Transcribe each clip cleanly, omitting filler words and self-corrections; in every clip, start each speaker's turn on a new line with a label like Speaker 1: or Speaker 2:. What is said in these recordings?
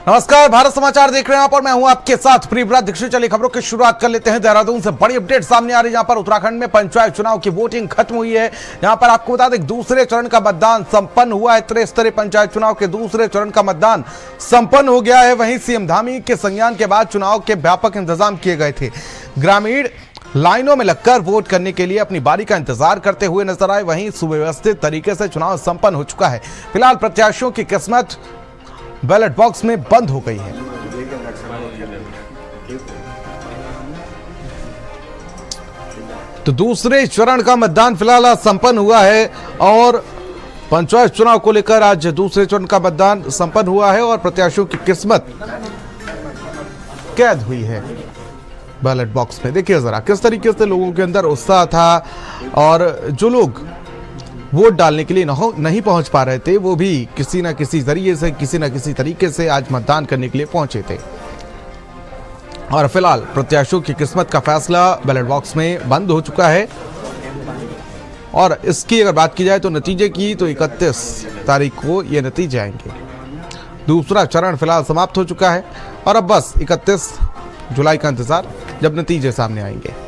Speaker 1: नमस्कार, भारत समाचार देख रहे हैं आप और मैं हूं आपके साथ प्रियव्रत दीक्षित। चलिए खबरों की शुरुआत कर लेते हैं। देहरादून से बड़ी अपडेट सामने आ रही है, जहां पर उत्तराखंड में पंचायत चुनाव की वोटिंग खत्म हुई है। यहां पर आपको बता दें दूसरे चरण का मतदान संपन्न हुआ है। त्रिस्तरीय पंचायत चुनाव के दूसरे चरण का मतदान संपन्न हो गया है। वहीं सीएम धामी के संज्ञान के बाद चुनाव के व्यापक इंतजाम किए गए थे। ग्रामीण लाइनों में लगकर वोट करने के लिए अपनी बारी का इंतजार करते हुए नजर आए। वहीं सुव्यवस्थित तरीके से चुनाव संपन्न हो चुका है। फिलहाल प्रत्याशियों की किस्मत बैलेट बॉक्स में बंद हो गई है। तो दूसरे चरण का मतदान फिलहाल आज संपन्न हुआ है और पंचायत चुनाव को लेकर आज दूसरे चरण का मतदान संपन्न हुआ है और प्रत्याशियों की किस्मत कैद हुई है बैलेट बॉक्स में। देखिए जरा किस तरीके से लोगों के अंदर उत्साह था और जो लोग वोट डालने के लिए नहीं पहुंच पा रहे थे वो भी किसी न किसी जरिए से किसी न किसी तरीके से आज मतदान करने के लिए पहुंचे थे। और फिलहाल प्रत्याशियों की किस्मत का फैसला बैलेट बॉक्स में बंद हो चुका है। और इसकी अगर बात की जाए तो नतीजे की, तो 31 तारीख को ये नतीजे आएंगे। दूसरा चरण फिलहाल समाप्त हो चुका है और अब बस 31 जुलाई का इंतजार, जब नतीजे सामने आएंगे।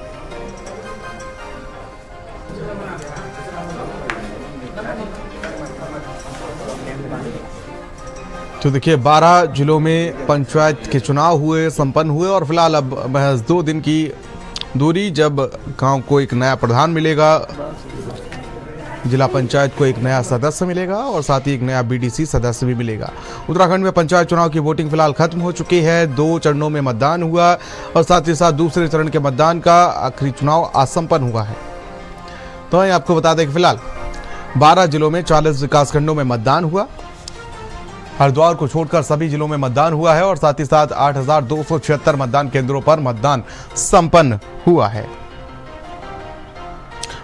Speaker 1: तो देखिए 12 जिलों में पंचायत के चुनाव संपन्न हुए और फिलहाल अब महज 2 दिन की दूरी, जब गांव को एक नया प्रधान मिलेगा, जिला पंचायत को एक नया सदस्य मिलेगा और साथ ही एक नया बीडीसी सदस्य भी मिलेगा। उत्तराखंड में पंचायत चुनाव की वोटिंग फिलहाल खत्म हो चुकी है। 2 चरणों में मतदान हुआ और साथ ही साथ दूसरे चरण के मतदान का आखिरी चुनाव आज संपन्न हुआ है। तो मैं आपको बता दें कि फिलहाल 12 जिलों में 40 विकासखंडों में मतदान हुआ। हरिद्वार को छोड़कर सभी जिलों में मतदान हुआ है और साथ ही साथ 8,276 मतदान केंद्रों पर मतदान संपन्न हुआ है।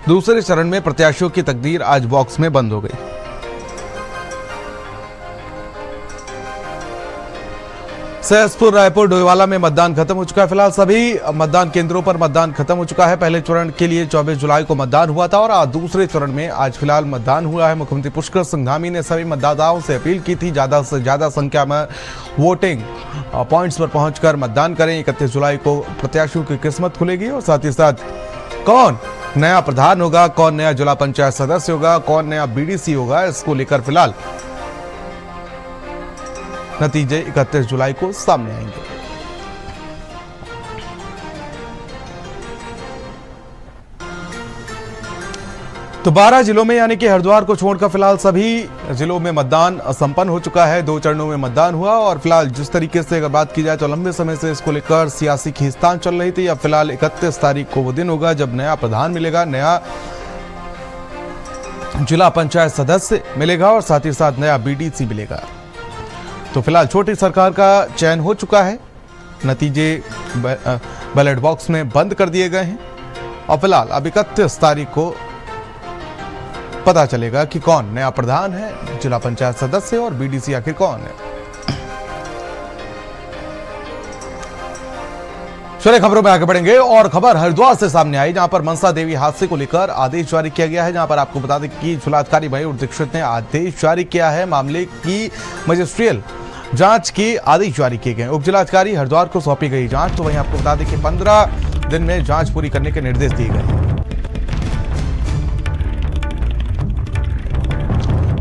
Speaker 1: दूसरे चरण में प्रत्याशियों की तकदीर आज बॉक्स में बंद हो गई। सहसपुर, रायपुर, डोईवाला में मतदान खत्म हो चुका है। फिलहाल सभी मतदान केंद्रों पर मतदान खत्म हो चुका है। पहले चरण के लिए 24 जुलाई को मतदान हुआ था और दूसरे चरण में आज फिलहाल मतदान हुआ है। मुख्यमंत्री पुष्कर सिंह धामी ने सभी मतदाताओं से अपील की थी ज्यादा से ज्यादा संख्या में वोटिंग पॉइंट्स पर पहुंचकर मतदान करें। 31 जुलाई को प्रत्याशियों की किस्मत खुलेगी और साथ ही साथ कौन नया प्रधान होगा, कौन नया जिला पंचायत सदस्य होगा, कौन नया बीडीसी होगा, इसको लेकर फिलहाल नतीजे 31 जुलाई को सामने आएंगे। तो 12 जिलों में यानी कि हरिद्वार को छोड़कर फिलहाल सभी जिलों में मतदान संपन्न हो चुका है। 2 चरणों में मतदान हुआ और फिलहाल जिस तरीके से अगर बात की जाए तो लंबे समय से इसको लेकर सियासी खींचतान चल रही थी। अब फिलहाल 31 तारीख को वो दिन होगा जब नया प्रधान मिलेगा, नया जिला पंचायत सदस्य मिलेगा और साथ ही साथ नया बीडीसी मिलेगा। तो फिलहाल छोटी सरकार का चयन हो चुका है। नतीजे बैलेट बॉक्स में बंद कर दिए गए हैं और फिलहाल अब 31 तारीख को पता चलेगा कि कौन नया प्रधान है, जिला पंचायत सदस्य और बीडीसी आखिर कौन है। चलिए खबरों में आगे बढ़ेंगे और खबर हरिद्वार से सामने आई, जहां पर मनसा देवी हादसे को लेकर आदेश जारी किया गया है। जहां पर आपको बता दें कि जिलाधिकारी मयूर दीक्षित ने आदेश जारी किया है। मामले की मजिस्ट्रियल जांच के आदेश जारी किए गए। उप जिलाधिकारी हरिद्वार को सौंपी गई जांच। तो वहीं आपको बता दें कि 15 दिन में जांच पूरी करने के निर्देश दिए गए।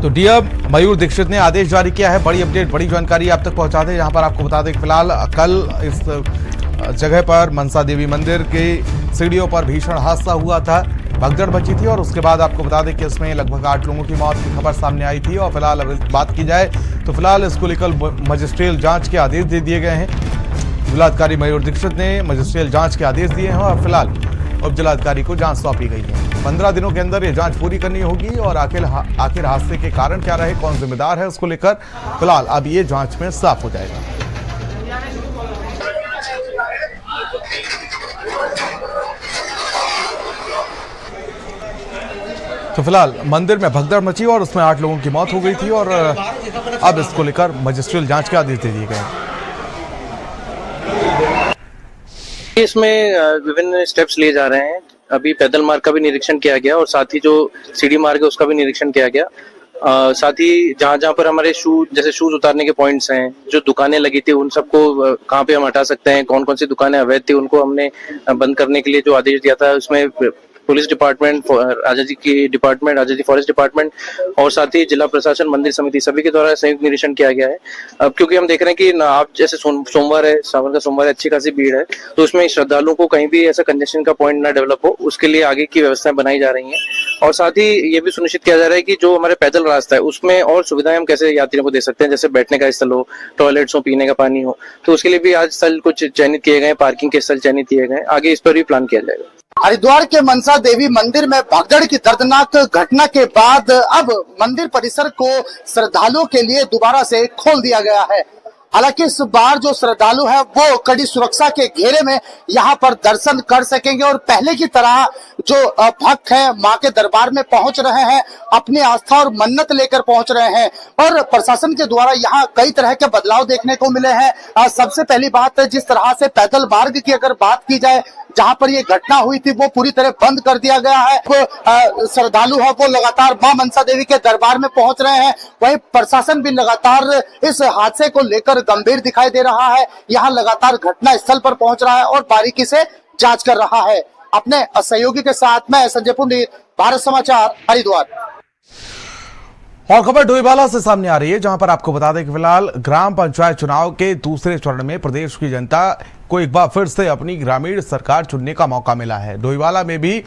Speaker 1: तो डीएम मयूर दीक्षित ने आदेश जारी किया है। बड़ी अपडेट, बड़ी जानकारी आप तक पहुंचा दें। यहां पर आपको बता दें कि फिलहाल कल इस जगह पर मनसा देवी मंदिर के सीढ़ियों पर भीषण हादसा हुआ था, भगदड़ मची थी और उसके बाद आपको बता दें कि इसमें लगभग 8 लोगों की मौत की खबर सामने आई थी। और फिलहाल अब बात की जाए तो फिलहाल इसको लेकर मजिस्ट्रियल जांच के आदेश दे दिए गए हैं। जिलाधिकारी मयूर दीक्षित ने मजिस्ट्रियल जांच के आदेश दिए हैं और फिलहाल उप जिलाधिकारी को जांच सौंपी गई है। 15 दिनों के अंदर ये जांच पूरी करनी होगी और आखिर हादसे के कारण क्या रहे, कौन जिम्मेदार है, उसको लेकर फिलहाल अब ये जांच में साफ हो जाएगा। तो फिलहाल मंदिर में भगदड़ मची और उसमें 8 लोगों की मौत हो गई थी और अब इसको लेकर मजिस्ट्रियल जांच के आदेश दे दिए गए।
Speaker 2: इसमें विभिन्न स्टेप्स लिए जा रहे हैं। अभी पैदल मार्ग का भी निरीक्षण किया गया और साथ ही जो सीढ़ी मार्ग है उसका भी निरीक्षण किया गया। साथ ही जहाँ जहाँ पर हमारे जैसे शूज उतारने के पॉइंट्स हैं, जो दुकानें लगी थी उन सबको कहाँ पे हम हटा सकते हैं, कौन कौन सी दुकानें अवैध थी उनको हमने बंद करने के लिए जो आदेश दिया था, उसमें पुलिस डिपार्टमेंट, राजा जी की डिपार्टमेंट, राजा जी फॉरेस्ट डिपार्टमेंट और साथ ही जिला प्रशासन, मंदिर समिति सभी के द्वारा संयुक्त निरीक्षण किया गया है। अब क्योंकि हम देख रहे हैं कि आप जैसे सोमवार है, सावन का सोमवार है, अच्छी खासी भीड़ है, तो उसमें श्रद्धालुओं को कहीं भी ऐसा कंजेशन का पॉइंट ना डेवलप हो, उसके लिए आगे की व्यवस्थाएं बनाई जा रही हैं। और साथ ही ये भी सुनिश्चित किया जा रहा है कि जो हमारे पैदल रास्ता है उसमें और सुविधाएं हम कैसे यात्रियों को दे सकते हैं, जैसे बैठने का स्थल हो, टॉयलेट्स हो, पीने का पानी हो, तो उसके लिए भी आज स्थल कुछ चयनित किए गए, पार्किंग के स्थल चयनित किए गए, आगे इस पर भी प्लान किया जाएगा।
Speaker 3: हरिद्वार के मनसा देवी मंदिर में भगदड़ की दर्दनाक घटना के बाद अब मंदिर परिसर को श्रद्धालुओं के लिए दोबारा से खोल दिया गया है। हालांकि इस बार जो श्रद्धालु है वो कड़ी सुरक्षा के घेरे में यहाँ पर दर्शन कर सकेंगे और पहले की तरह जो भक्त हैं मां के दरबार में पहुंच रहे हैं, अपनी आस्था और मन्नत लेकर पहुंच रहे हैं। और प्रशासन के द्वारा यहाँ कई तरह के बदलाव देखने को मिले हैं। सबसे पहली बात, जिस तरह से पैदल मार्ग की अगर बात की जाए, जहां पर ये घटना हुई थी वो पूरी तरह बंद कर दिया गया है। श्रद्धालु है वो लगातार मां मनसा देवी के दरबार में पहुंच रहे हैं। वहीं प्रशासन भी लगातार इस हादसे को लेकर गंभीर दिखाई दे रहा है। यहाँ लगातार घटना स्थल पर पहुंच रहा है और बारीकी से जांच कर रहा है। अपने सहयोगी के साथ मैं संजय पुंडीर, भारत समाचार, हरिद्वार।
Speaker 1: और खबर डोईवाला से सामने आ रही है, जहां पर आपको बता दें कि फिलहाल ग्राम पंचायत चुनाव के दूसरे चरण में प्रदेश की जनता को एक बार फिर से अपनी ग्रामीण सरकार चुनने का मौका मिला है। डोईवाला में भी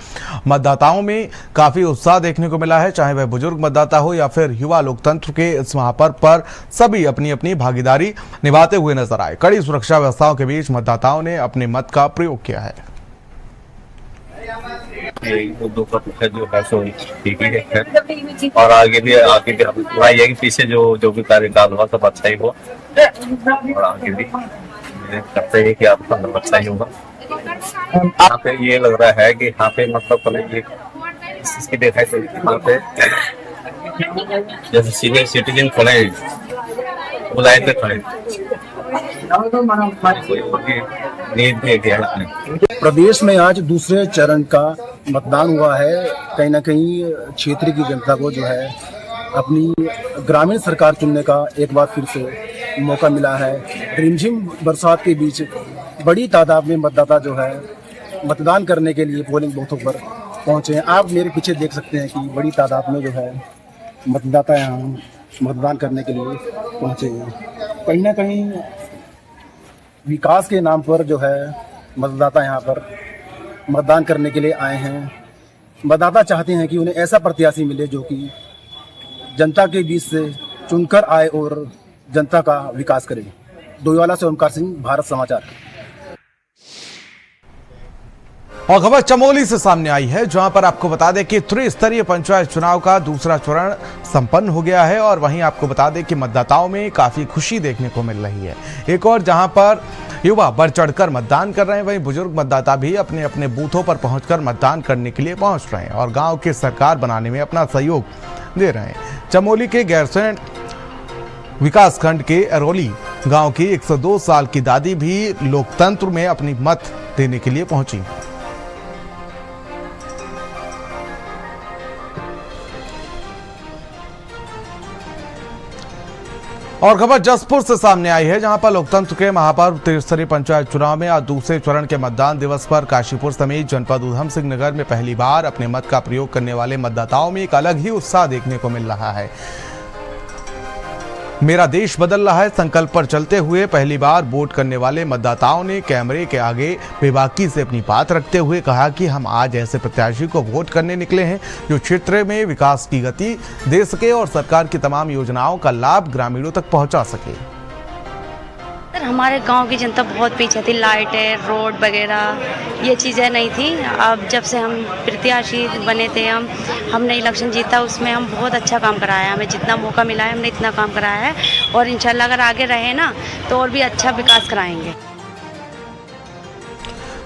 Speaker 1: मतदाताओं में काफी उत्साह देखने को मिला है, चाहे वह बुजुर्ग मतदाता हो या फिर युवा। लोकतंत्र के इस महापर्व पर सभी अपनी अपनी भागीदारी निभाते हुए नजर आए। कड़ी सुरक्षा व्यवस्थाओं के बीच मतदाताओं ने अपने मत का प्रयोग किया है।
Speaker 4: जो है सो ठीक ही है और आगे भी पूरा ये कि पीछे जो भी कार्यकाल हुआ सब अच्छा ही हुआ और आगे भी करते हैं कि आपका अच्छा ही होगा। यहाँ पे ये लग रहा है कि यहाँ पे मतलब इसकी देखा है यहाँ पे जैसे सीनियर सिटीजन खड़े वो लाइन में खड़े
Speaker 5: प्रदेश में आज दूसरे चरण का मतदान हुआ है। कहीं ना कहीं क्षेत्र की जनता को जो है अपनी ग्रामीण सरकार चुनने का एक बार फिर से मौका मिला है। रिमझिम बरसात के बीच बड़ी तादाद में मतदाता जो है मतदान करने के लिए पोलिंग बूथों पर पहुंचे हैं। आप मेरे पीछे देख सकते हैं कि बड़ी तादाद में जो है मतदाता यहाँ मतदान करने के लिए पहुंचे हैं। कहीं ना कहीं विकास के नाम पर जो है मतदाता यहाँ पर मतदान करने के लिए आए हैं। मतदाता चाहते हैं कि उन्हें ऐसा प्रत्याशी मिले जो कि जनता के बीच से चुनकर आए और जनता का विकास करे। डोईवाला से ओमकार सिंह, भारत समाचार।
Speaker 1: और खबर चमोली से सामने आई है, जहां पर आपको बता दें कि त्रिस्तरीय पंचायत चुनाव का दूसरा चरण संपन्न हो गया है और वहीं आपको बता दें कि मतदाताओं में काफी खुशी देखने को मिल रही है। एक और जहां पर युवा बढ़ चढ़कर मतदान कर रहे हैं, वहीं बुजुर्ग मतदाता भी अपने अपने बूथों पर पहुंचकर मतदान करने के लिए पहुंच रहे हैं और गांव की सरकार बनाने में अपना सहयोग दे रहे हैं। चमोली के गैरसैंण विकासखंड के अरोली गांव की 102 साल की दादी भी लोकतंत्र में अपनी मत देने के लिए पहुंची। और खबर जसपुर से सामने आई है, जहां पर लोकतंत्र के महापर्व त्रिस्तरीय पंचायत चुनाव में आज दूसरे चरण के मतदान दिवस पर काशीपुर समेत जनपद उधम सिंह नगर में पहली बार अपने मत का प्रयोग करने वाले मतदाताओं में एक अलग ही उत्साह देखने को मिल रहा है। मेरा देश बदल रहा है संकल्प पर चलते हुए पहली बार वोट करने वाले मतदाताओं ने कैमरे के आगे बेबाकी से अपनी बात रखते हुए कहा कि हम आज ऐसे प्रत्याशी को वोट करने निकले हैं जो क्षेत्र में विकास की गति दे सके और सरकार की तमाम योजनाओं का लाभ ग्रामीणों तक पहुंचा सके।
Speaker 6: हमारे गांव की जनता बहुत पीछे थी, लाइटें, रोड वगैरह ये चीज़ें नहीं थी। अब जब से हम प्रत्याशी बने थे, हमने इलेक्शन जीता, उसमें हम बहुत अच्छा काम कराया। हमें जितना मौका मिला है हमने इतना काम कराया है और इंशाल्लाह अगर आगे रहे ना तो और भी अच्छा विकास कराएंगे।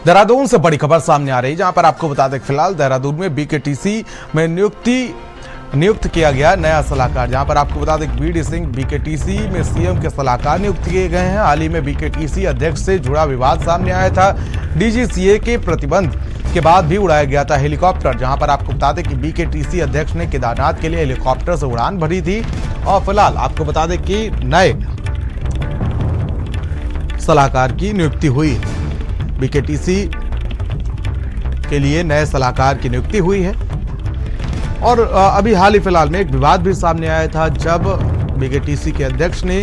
Speaker 1: देहरादून से बड़ी खबर सामने आ रही है, जहां पर आपको बता दें फिलहाल देहरादून में बीकेटीसी में नियुक्त किया गया नया सलाहकार, जहां पर आपको बता दें बीडी सिंह बीकेटीसी में सीएम के सलाहकार नियुक्त किए गए हैं। हाल ही में बीकेटीसी अध्यक्ष से जुड़ा विवाद सामने आया था। डीजीसीए के प्रतिबंध के इसके बाद भी उड़ाया गया था हेलीकॉप्टर, जहां पर आपको बता दें कि बीकेटीसी अध्यक्ष ने केदारनाथ के लिए हेलीकॉप्टर से उड़ान भरी थी। और फिलहाल आपको बता दें कि नए सलाहकार की नियुक्ति हुई है। बीकेटीसी के लिए नए सलाहकार की नियुक्ति हुई है। और अभी हाल ही फिलहाल में एक विवाद भी सामने आया था, जब बीकेटीसी के अध्यक्ष ने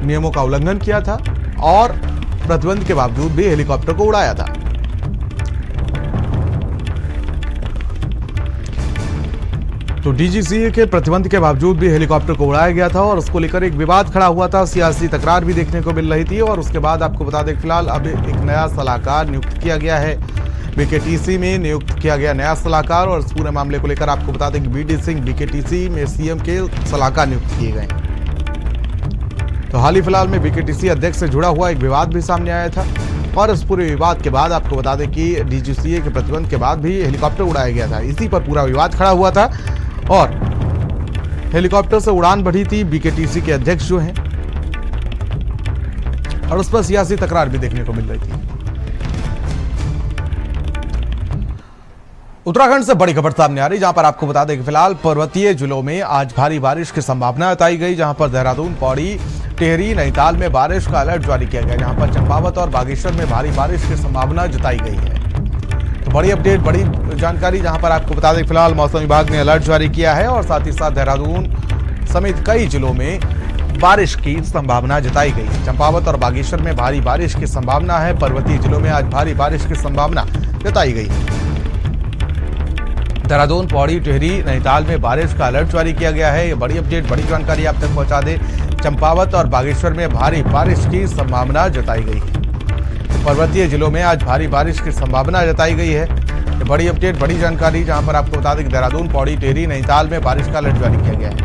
Speaker 1: नियमों का उल्लंघन किया था और प्रतिबंध के बावजूद भी हेलीकॉप्टर को उड़ाया था। तो डीजीसीए के प्रतिबंध के बावजूद भी हेलीकॉप्टर को उड़ाया गया था और उसको लेकर एक विवाद खड़ा हुआ था, सियासी तकरार भी देखने को मिल रही थी। और उसके बाद आपको बता दें फिलहाल अब एक नया सलाहकार नियुक्त किया गया है। बीकेटीसी में नियुक्त किया गया नया सलाहकार, और इस पूरे मामले को लेकर आपको बता दें कि बीडी सिंह बीकेटीसी में सीएम के सलाहकार नियुक्त किए गए। तो हाल ही फिलहाल में बीकेटीसी अध्यक्ष से जुड़ा हुआ एक विवाद भी सामने आया था, और इस पूरे विवाद के बाद आपको बता दें कि डीजीसीए के प्रतिबंध के बाद भी हेलीकॉप्टर उड़ाया गया था। इसी पर पूरा विवाद खड़ा हुआ था और हेलीकॉप्टर से उड़ान बढ़ी थी बीकेटीसी के अध्यक्ष जो हैं, और उस पर सियासी तकरार भी देखने को मिल रही थी। उत्तराखंड से बड़ी खबर सामने आ रही, जहां पर आपको बता दें कि फिलहाल पर्वतीय जिलों में आज भारी बारिश की संभावना जताई गई, जहां पर देहरादून, पौड़ी, टिहरी, नैनीताल में बारिश का अलर्ट जारी किया गया, जहां पर चंपावत और बागेश्वर में भारी बारिश की संभावना जताई गई है। तो बड़ी अपडेट, बड़ी जानकारी, जहां पर आपको बता दें फिलहाल मौसम विभाग ने अलर्ट जारी किया है और साथ ही साथ देहरादून समेत कई जिलों में बारिश की संभावना जताई गई है। चंपावत और बागेश्वर में भारी बारिश की संभावना है। पर्वतीय जिलों में आज भारी बारिश की संभावना जताई गई है। देहरादून, पौड़ी, टिहरी, नैनीताल में बारिश का अलर्ट जारी किया गया है। ये बड़ी अपडेट, बड़ी जानकारी आप तक पहुंचा दे। चंपावत और बागेश्वर में भारी बारिश की संभावना जताई गई है। पर्वतीय जिलों में आज भारी बारिश की संभावना जताई गई है। ये बड़ी अपडेट, बड़ी जानकारी, जहां पर आपको बता दें कि देहरादून, पौड़ी, टिहरी, नैनीताल में बारिश का अलर्ट जारी किया गया है।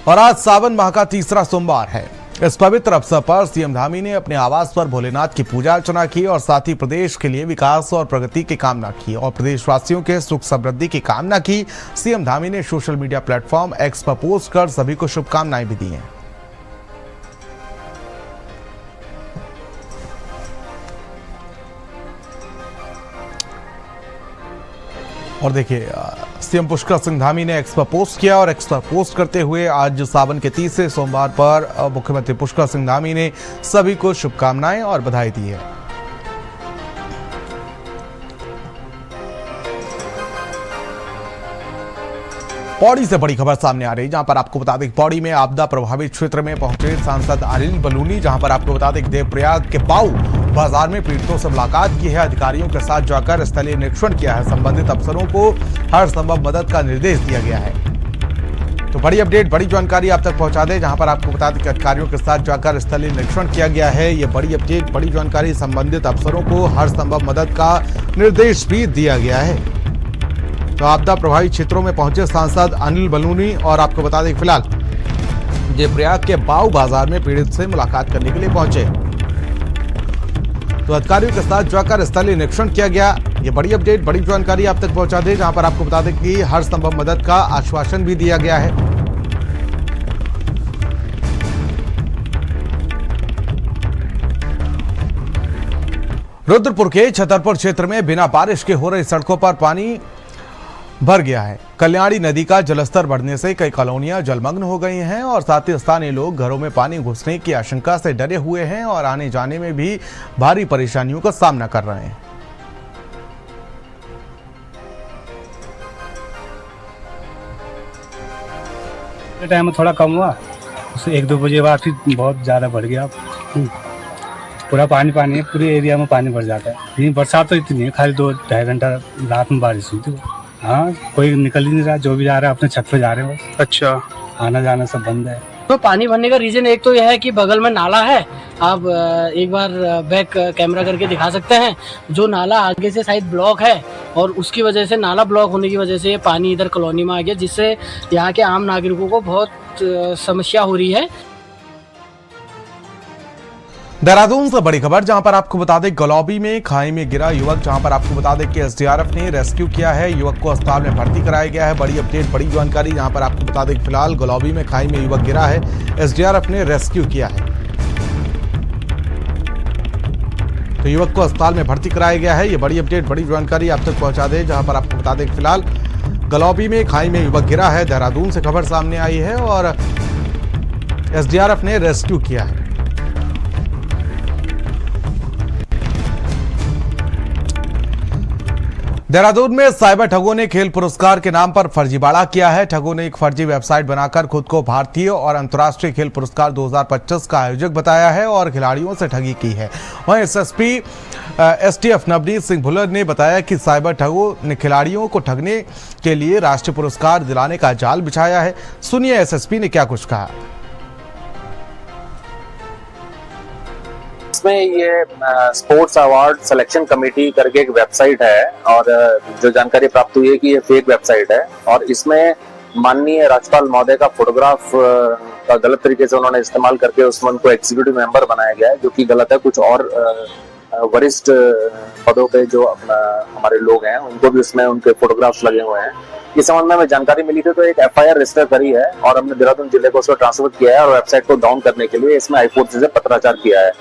Speaker 1: और आज सावन माह का तीसरा सोमवार है। इस पवित्र अवसर पर सीएम धामी ने अपने आवास पर भोलेनाथ की पूजा अर्चना की और साथ ही प्रदेश के लिए विकास और प्रगति की कामना की और प्रदेशवासियों के सुख समृद्धि की कामना की। सीएम धामी ने सोशल मीडिया प्लेटफॉर्म एक्स पर पोस्ट कर सभी को शुभकामनाएं भी दी हैं। और देखिए, सीएम पुष्कर सिंह धामी ने एक्स पर पोस्ट किया और एक्स पर पोस्ट करते हुए आज सावन के तीसरे सोमवार पर मुख्यमंत्री पुष्कर सिंह धामी ने सभी को शुभकामनाएं और बधाई दी है। पौड़ी से बड़ी खबर सामने आ रही, जहां पर आपको बता दें पौड़ी में आपदा प्रभावित क्षेत्र में पहुंचे सांसद अनिल बलूनी, जहां पर आपको बता दें देवप्रयाग के बाऊ बाजार में पीड़ितों से मुलाकात की है, अधिकारियों के साथ जाकर स्थलीय निरीक्षण किया है, संबंधित अफसरों को हर संभव मदद का निर्देश दिया गया है। तो बड़ी अपडेट, बड़ी जानकारी आप तक पहुंचा दें, जहां पर आपको बता दें कि अधिकारियों के साथ जाकर स्थलीय निरीक्षण किया गया है। ये बड़ी अपडेट, बड़ी जानकारी, संबंधित अफसरों को हर संभव मदद का निर्देश भी दिया गया है। तो आपदा प्रभावित क्षेत्रों में पहुंचे सांसद अनिल बलूनी और आपको बता दें फिलहाल देवप्रयाग के बाऊ बाजार में पीड़ित से मुलाकात करने के लिए पहुंचे। तो अधिकारियों के साथ जाकर स्थलीय निरीक्षण किया गया। ये बड़ी अपडेट, बड़ी जानकारी आप तक पहुंचा दें, जहां पर आपको बता दें कि हर संभव मदद का आश्वासन भी दिया गया है। रुद्रपुर के छतरपुर क्षेत्र में बिना बारिश के हो रही सड़कों पर पानी भर गया है। कल्याणी नदी का जलस्तर बढ़ने से कई कॉलोनियां जलमग्न हो गई हैं और साथ ही स्थानीय लोग घरों में पानी घुसने की आशंका से डरे हुए हैं और आने जाने में भी भारी परेशानियों का सामना कर रहे हैं।
Speaker 7: टाइम में थोड़ा कम हुआ, उससे 1-2 बजे बाद फिर बहुत ज़्यादा बढ़ गया। पूरा पानी है, पूरे एरिया में पानी भर जाता है। लेकिन बरसात तो इतनी है, खाली 2-2.5 घंटा रात में बारिश हुई थी। हाँ, कोई निकल ही नहीं रहा, जो भी जा रहा है अपने छत पे जा रहे हैं बस। अच्छा, आना जाना सब बंद है।
Speaker 8: तो पानी भरने का रीजन एक तो यह है कि बगल में नाला है। आप एक बार बैक कैमरा करके दिखा सकते हैं, जो नाला आगे से शायद ब्लॉक है और उसकी वजह से, नाला ब्लॉक होने की वजह से ये पानी इधर कॉलोनी में आ गया, जिससे यहाँ के आम नागरिकों को बहुत समस्या हो रही है।
Speaker 1: देहरादून से बड़ी खबर, जहां पर आपको बता दें गलौबी में खाई में गिरा युवक, जहां पर आपको बता दें कि एसडीआरएफ ने रेस्क्यू किया है, युवक को अस्पताल में भर्ती कराया गया है। बड़ी अपडेट, बड़ी जानकारी, जहां पर आपको बता दें फिलहाल गलौबी में खाई में युवक गिरा है, एसडीआरएफ ने रेस्क्यू किया है। तो युवक को अस्पताल में भर्ती कराया गया है। ये बड़ी अपडेट, बड़ी जानकारी आप तक पहुंचा दें, जहां पर आपको बता दें कि फिलहाल गलौबी में खाई में युवक गिरा है। देहरादून से खबर सामने आई है और एसडीआरएफ ने रेस्क्यू किया है। देहरादून में साइबर ठगों ने खेल पुरस्कार के नाम पर फर्जीवाड़ा किया है। ठगों ने एक फर्जी वेबसाइट बनाकर खुद को भारतीय और अंतर्राष्ट्रीय खेल पुरस्कार 2025 का आयोजक बताया है और खिलाड़ियों से ठगी की है। वहीं एसएसपी एसटीएफ नवनीत सिंह भुल्लर ने बताया कि साइबर ठगों ने खिलाड़ियों को ठगने के लिए राष्ट्रीय पुरस्कार दिलाने का जाल बिछाया है। सुनिए एसएसपी ने क्या कुछ कहा।
Speaker 2: इसमें ये स्पोर्ट्स अवार्ड सिलेक्शन कमेटी करके एक वेबसाइट है और जो जानकारी प्राप्त हुई है कि ये फेक वेबसाइट है और इसमें माननीय राज्यपाल महोदय का फोटोग्राफ का गलत तरीके से उन्होंने इस्तेमाल करके उसमें उनको एग्जीक्यूटिव मेंबर बनाया गया है, जो कि गलत है। कुछ और वरिष्ठ पदों पे जो अपना हमारे लोग हैं उनको भी उसमें उनके फोटोग्राफ्स लगे हुए हैं। इस संबंध में हमें जानकारी मिली थी तो एक एफआईआर रजिस्टर करी है और हमने देहरादून जिले को उसको ट्रांसफर किया है और वेबसाइट को डाउन करने के लिए इसमें हाईकोर्ट से पत्राचार किया है।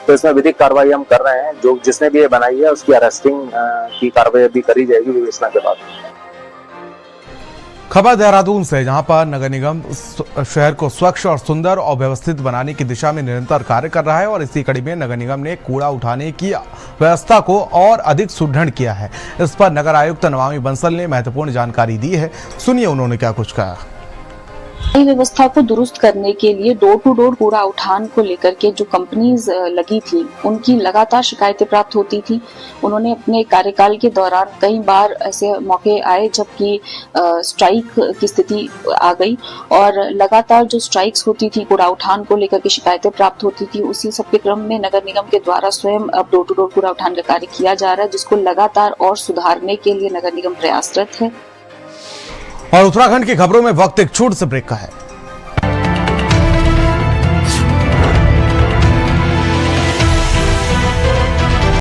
Speaker 2: तो इसमें विधिक कार्रवाई हम कर रहे हैं। जो जिसने भी ये बनाई है उसकी अरेस्टिंग की कार्रवाई अभी करी जाएगी विवेचना के बाद।
Speaker 1: खबर देहरादून से, जहां पर नगर निगम शहर को स्वच्छ और सुंदर और व्यवस्थित बनाने की दिशा में निरंतर कार्य कर रहा है और इसी कड़ी में नगर निगम ने कूड़ा उठाने की व्यवस्था को और अधिक सुदृढ़ किया है। इस पर नगर आयुक्त नमामि बंसल ने महत्वपूर्ण जानकारी दी है। सुनिए उन्होंने क्या कुछ कहा।
Speaker 9: व्यवस्था को दुरुस्त करने के लिए डोर टू डोर कूड़ा उठान को लेकर के जो कंपनीज लगी थी उनकी लगातार शिकायतें प्राप्त होती थी। उन्होंने अपने कार्यकाल के दौरान कई बार ऐसे मौके आए जबकि स्ट्राइक की स्थिति आ गई और लगातार जो स्ट्राइक्स होती थी कूड़ा उठान को लेकर के शिकायतें प्राप्त होती थी। उसी सब के क्रम में नगर निगम के द्वारा स्वयं अब डोर टू डोर कूड़ा उठान का कार्य किया जा रहा है, जिसको लगातार और सुधारने के लिए नगर निगम प्रयासरत है।
Speaker 1: और उत्तराखंड की खबरों में वक्त एक छोटे से ब्रेक का है।